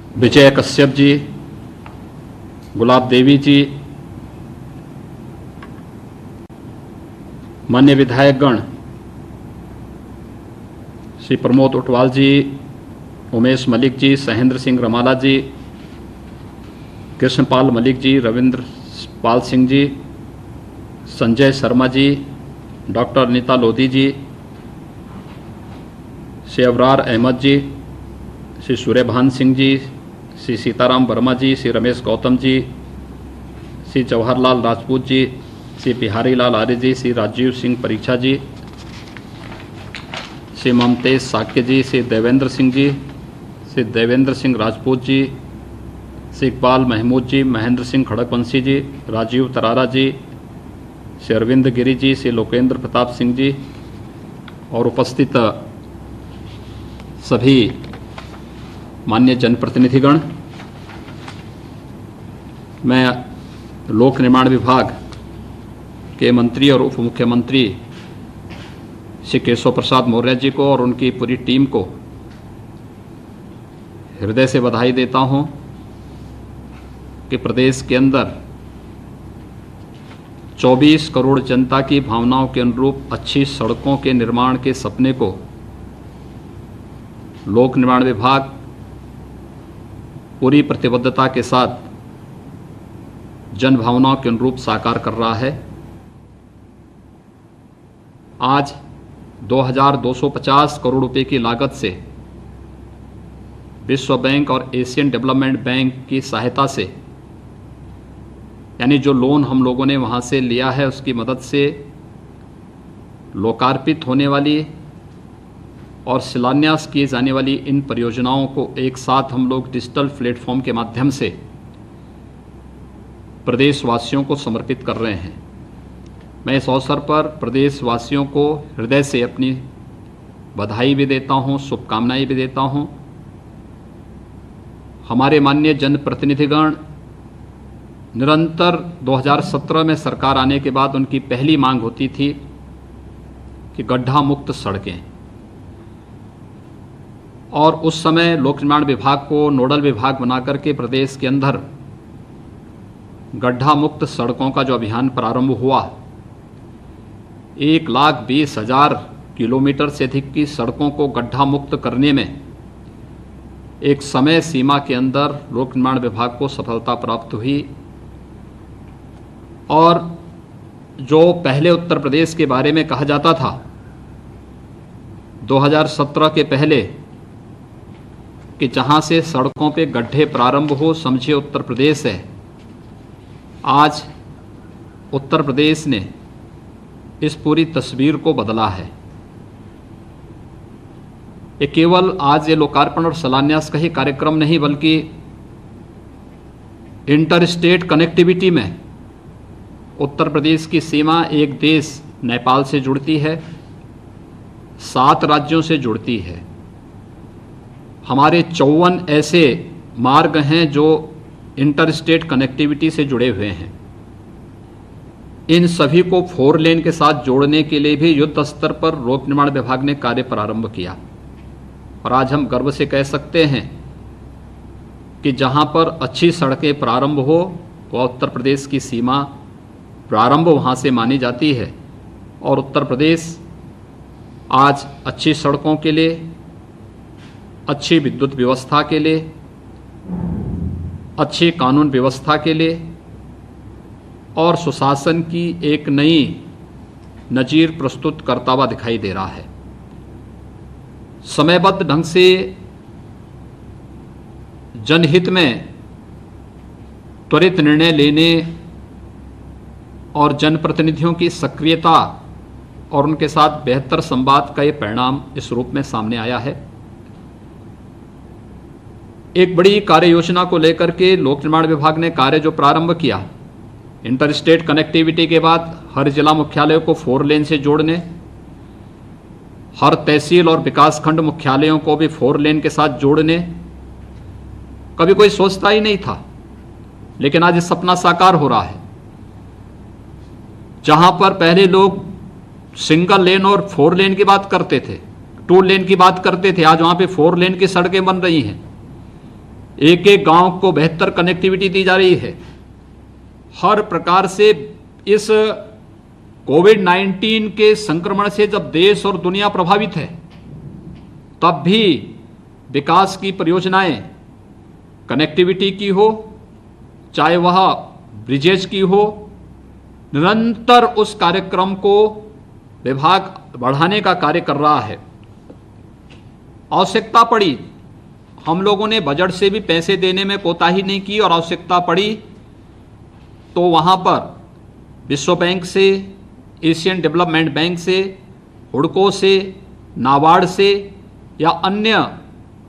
विजय कश्यप जी, गुलाब देवी जी, मान्य विधायकगण श्री प्रमोद उटवाल जी, उमेश मलिक जी, सहेंद्र सिंह रमाला जी, कृष्णपाल मलिक जी, रविंद्र पाल सिंह जी, संजय शर्मा जी, डॉक्टर नीता लोधी जी, श्री अबरार अहमद जी, श्री सूर्यभान सिंह जी, श्री सीताराम वर्मा जी, श्री रमेश गौतम जी, श्री जवाहरलाल राजपूत जी, श्री बिहारी लाल आर्य जी, श्री राजीव सिंह परीक्षा जी, श्री ममतेज साक्य जी, श्री देवेंद्र सिंह जी, श्री देवेंद्र सिंह राजपूत जी, श्री इकबाल महमूद जी, महेंद्र सिंह खड़गवंशी जी, राजीव तरारा जी, श्री अरविंद गिरी जी, श्री लोकेंद्र प्रताप सिंह जी और उपस्थित सभी मान्य जनप्रतिनिधिगण। मैं लोक निर्माण विभाग के मंत्री और उप मुख्यमंत्री श्री केशव प्रसाद मौर्य जी को और उनकी पूरी टीम को हृदय से बधाई देता हूं कि प्रदेश के अंदर 24 करोड़ जनता की भावनाओं के अनुरूप अच्छी सड़कों के निर्माण के सपने को लोक निर्माण विभाग पूरी प्रतिबद्धता के साथ जन भावनाओं के अनुरूप साकार कर रहा है। आज 2250 करोड़ रुपए की लागत से विश्व बैंक और एशियन डेवलपमेंट बैंक की सहायता से, यानी जो लोन हम लोगों ने वहाँ से लिया है उसकी मदद से लोकार्पित होने वाली और शिलान्यास किए जाने वाली इन परियोजनाओं को एक साथ हम लोग डिजिटल प्लेटफॉर्म के माध्यम से प्रदेशवासियों को समर्पित कर रहे हैं। मैं इस अवसर पर प्रदेशवासियों को हृदय से अपनी बधाई भी देता हूं, शुभकामनाएं भी देता हूं। हमारे माननीय जनप्रतिनिधिगण निरंतर 2017 में सरकार आने के बाद उनकी पहली मांग होती थी कि गड्ढा मुक्त सड़कें, और उस समय लोक निर्माण विभाग को नोडल विभाग बनाकर के प्रदेश के अंदर गड्ढा मुक्त सड़कों का जो अभियान प्रारंभ हुआ, 1,20,000 किलोमीटर से अधिक की सड़कों को गड्ढा मुक्त करने में एक समय सीमा के अंदर लोक निर्माण विभाग को सफलता प्राप्त हुई। और जो पहले उत्तर प्रदेश के बारे में कहा जाता था 2017 के पहले कि जहां से सड़कों पे गड्ढे प्रारंभ हो समझिए उत्तर प्रदेश है, आज उत्तर प्रदेश ने इस पूरी तस्वीर को बदला है। ये केवल आज ये लोकार्पण और शिलान्यास का ही कार्यक्रम नहीं, बल्कि इंटर स्टेट कनेक्टिविटी में उत्तर प्रदेश की सीमा एक देश नेपाल से जुड़ती है, 7 राज्यों से जुड़ती है। हमारे 54 ऐसे मार्ग हैं जो इंटर स्टेट कनेक्टिविटी से जुड़े हुए हैं। इन सभी को 4 लेन के साथ जोड़ने के लिए भी युद्ध स्तर पर लोक निर्माण विभाग ने कार्य प्रारंभ किया। और आज हम गर्व से कह सकते हैं कि जहां पर अच्छी सड़कें प्रारंभ हो वह उत्तर प्रदेश की सीमा प्रारंभ वहां से मानी जाती है। और उत्तर प्रदेश आज अच्छी सड़कों के लिए, अच्छी विद्युत व्यवस्था के लिए, अच्छी कानून व्यवस्था के लिए और सुशासन की एक नई नजीर प्रस्तुत करता हुआ दिखाई दे रहा है। समयबद्ध ढंग से जनहित में त्वरित निर्णय लेने और जनप्रतिनिधियों की सक्रियता और उनके साथ बेहतर संवाद का ये परिणाम इस रूप में सामने आया है। एक बड़ी कार्य योजना को लेकर के लोक निर्माण विभाग ने कार्य जो प्रारंभ किया, इंटर स्टेट कनेक्टिविटी के बाद हर जिला मुख्यालयों को 4 लेन से जोड़ने, हर तहसील और विकासखंड मुख्यालयों को भी 4 लेन के साथ जोड़ने, कभी कोई सोचता ही नहीं था, लेकिन आज ये सपना साकार हो रहा है। जहां पर पहले लोग सिंगल लेन और 4 लेन की बात करते थे, 2 लेन की बात करते थे, आज वहां पे 4 लेन की सड़कें बन रही हैं। एक एक गांव को बेहतर कनेक्टिविटी दी जा रही है। हर प्रकार से इस कोविड-19 के संक्रमण से जब देश और दुनिया प्रभावित है, तब भी विकास की परियोजनाएं कनेक्टिविटी की हो, चाहे वह ब्रिजेज की हो, निरंतर उस कार्यक्रम को विभाग बढ़ाने का कार्य कर रहा है। आवश्यकता पड़ी, हम लोगों ने बजट से भी पैसे देने में कोताही नहीं की, और आवश्यकता पड़ी तो वहाँ पर विश्व बैंक से, एशियन डेवलपमेंट बैंक से, हुडको से, नाबार्ड से या अन्य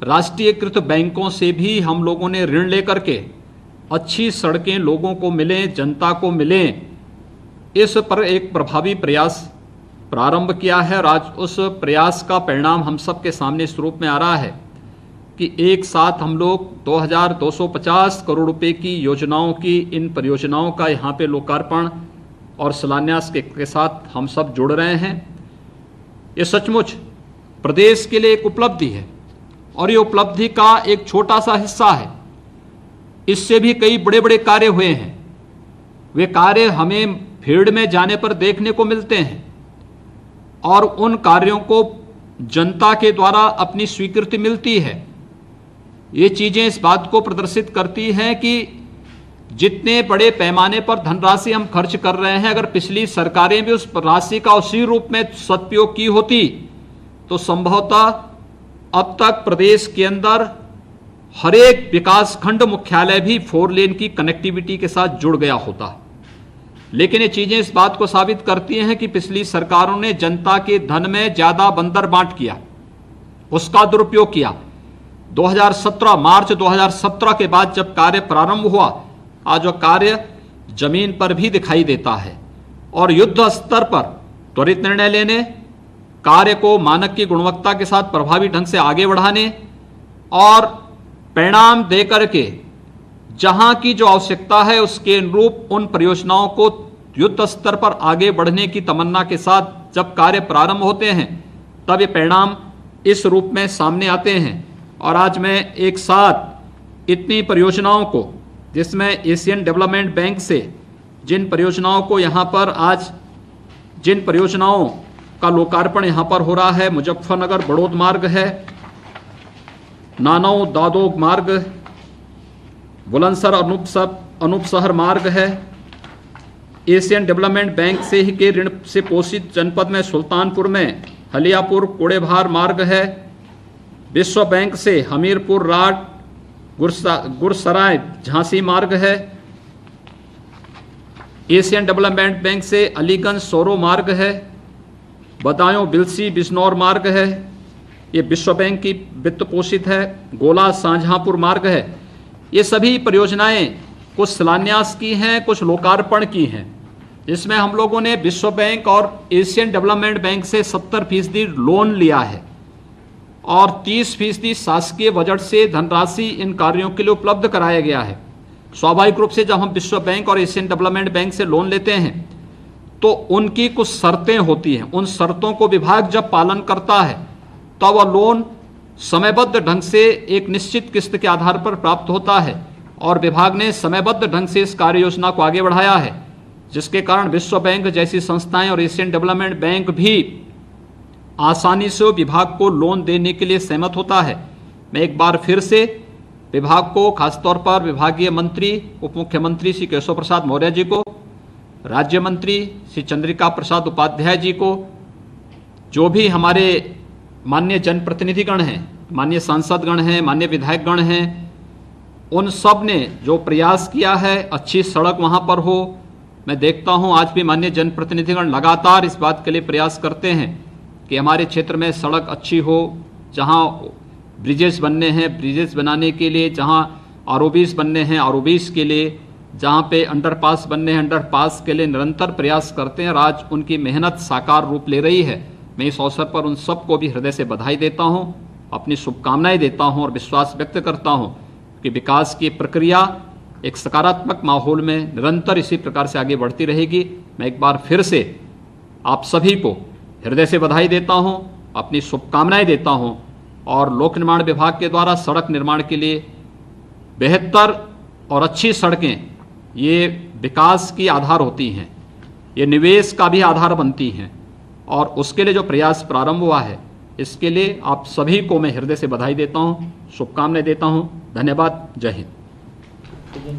राष्ट्रीयकृत बैंकों से भी हम लोगों ने ऋण लेकर के अच्छी सड़कें लोगों को मिलें, जनता को मिलें, इस पर एक प्रभावी प्रयास प्रारंभ किया है। और आज उस प्रयास का परिणाम हम सब के सामने इस रूप में आ रहा है कि एक साथ हम लोग 2250 करोड़ रुपए की योजनाओं की, इन परियोजनाओं का यहाँ पे लोकार्पण और शिलान्यास के साथ हम सब जुड़ रहे हैं। ये सचमुच प्रदेश के लिए एक उपलब्धि है, और ये उपलब्धि का एक छोटा सा हिस्सा है। इससे भी कई बड़े बड़े कार्य हुए हैं। वे कार्य हमें फील्ड में जाने पर देखने को मिलते हैं, और उन कार्यों को जनता के द्वारा अपनी स्वीकृति मिलती है। ये चीजें इस बात को प्रदर्शित करती हैं कि जितने बड़े पैमाने पर धनराशि हम खर्च कर रहे हैं, अगर पिछली सरकारें भी उस राशि का उसी रूप में सदुपयोग की होती तो संभवतः अब तक प्रदेश के अंदर हर एक विकास खंड मुख्यालय भी 4 लेन की कनेक्टिविटी के साथ जुड़ गया होता। लेकिन ये चीजें इस बात को साबित करती हैं कि पिछली सरकारों ने जनता के धन में ज्यादा बंदर बांट किया, उसका दुरुपयोग किया। 2017 मार्च 2017 के बाद जब कार्य प्रारंभ हुआ, आज वह कार्य जमीन पर भी दिखाई देता है, और युद्ध स्तर पर त्वरित निर्णय लेने, कार्य को मानक की गुणवत्ता के साथ प्रभावी ढंग से आगे बढ़ाने और परिणाम देकर के जहां की जो आवश्यकता है उसके अनुरूप उन परियोजनाओं को युद्ध स्तर पर आगे बढ़ने की तमन्ना के साथ जब कार्य प्रारंभ होते हैं, तब ये परिणाम इस रूप में सामने आते हैं। और आज मैं एक साथ इतनी परियोजनाओं को, जिसमें एशियन डेवलपमेंट बैंक से जिन परियोजनाओं को यहाँ पर आज, जिन परियोजनाओं का लोकार्पण यहाँ पर हो रहा है, मुजफ्फरनगर बड़ौद मार्ग है, नानौ दादोग मार्ग, बुलंदशहर अनूपशहर मार्ग है, एशियन डेवलपमेंट बैंक से ही के ऋण से पोषित जनपद में सुल्तानपुर में हलियापुर कोड़ेभार मार्ग है, विश्व बैंक से हमीरपुर राट गुरसराय झांसी मार्ग है, एशियन डेवलपमेंट बैंक से अलीगंज सोरो मार्ग है, बदायूं बिलसी बिजनौर मार्ग है, ये विश्व बैंक की वित्त पोषित है, गोला शाहजहांपुर मार्ग है। ये सभी परियोजनाएं कुछ शिलान्यास की हैं, कुछ लोकार्पण की हैं, जिसमें हम लोगों ने विश्व बैंक और एशियन डेवलपमेंट बैंक से 70% लोन लिया है और 30% शासकीय बजट से धनराशि इन कार्यों के लिए उपलब्ध कराया गया है। स्वाभाविक रूप से जब हम विश्व बैंक और एशियन डेवलपमेंट बैंक से लोन लेते हैं तो उनकी कुछ शर्तें होती हैं। उन शर्तों को विभाग जब पालन करता है तो वह लोन समयबद्ध ढंग से एक निश्चित किस्त के आधार पर प्राप्त होता है, और विभाग ने समयबद्ध ढंग से इस कार्य योजना को आगे बढ़ाया है, जिसके कारण विश्व बैंक जैसी संस्थाएं और एशियन डेवलपमेंट बैंक भी आसानी से विभाग को लोन देने के लिए सहमत होता है। मैं एक बार फिर से विभाग को, खासतौर पर विभागीय मंत्री उप मुख्यमंत्री श्री केशव प्रसाद मौर्य जी को, राज्य मंत्री श्री चंद्रिका प्रसाद उपाध्याय जी को, जो भी हमारे माननीय जनप्रतिनिधिगण हैं, माननीय सांसदगण हैं, माननीय विधायकगण हैं, उन सब ने जो प्रयास किया है अच्छी सड़क वहाँ पर हो। मैं देखता हूँ आज भी माननीय जनप्रतिनिधिगण लगातार इस बात के लिए प्रयास करते हैं कि हमारे क्षेत्र में सड़क अच्छी हो, जहाँ ब्रिजेस बनने हैं ब्रिजेस बनाने के लिए, जहाँ आरओबीस बनने हैं आरओबीस के लिए, जहाँ पे अंडरपास बनने हैं अंडरपास के लिए निरंतर प्रयास करते हैं, और आज उनकी मेहनत साकार रूप ले रही है। मैं इस अवसर पर उन सबको भी हृदय से बधाई देता हूं, अपनी शुभकामनाएं देता हूं और विश्वास व्यक्त करता हूं कि विकास की प्रक्रिया एक सकारात्मक माहौल में निरंतर इसी प्रकार से आगे बढ़ती रहेगी। मैं एक बार फिर से आप सभी को हृदय से बधाई देता हूं, अपनी शुभकामनाएं देता हूं, और लोक निर्माण विभाग के द्वारा सड़क निर्माण के लिए बेहतर और अच्छी सड़कें ये विकास की आधार होती हैं, ये निवेश का भी आधार बनती हैं, और उसके लिए जो प्रयास प्रारंभ हुआ है इसके लिए आप सभी को मैं हृदय से बधाई देता हूँ, शुभकामनाएं देता हूँ। धन्यवाद। जय हिंद।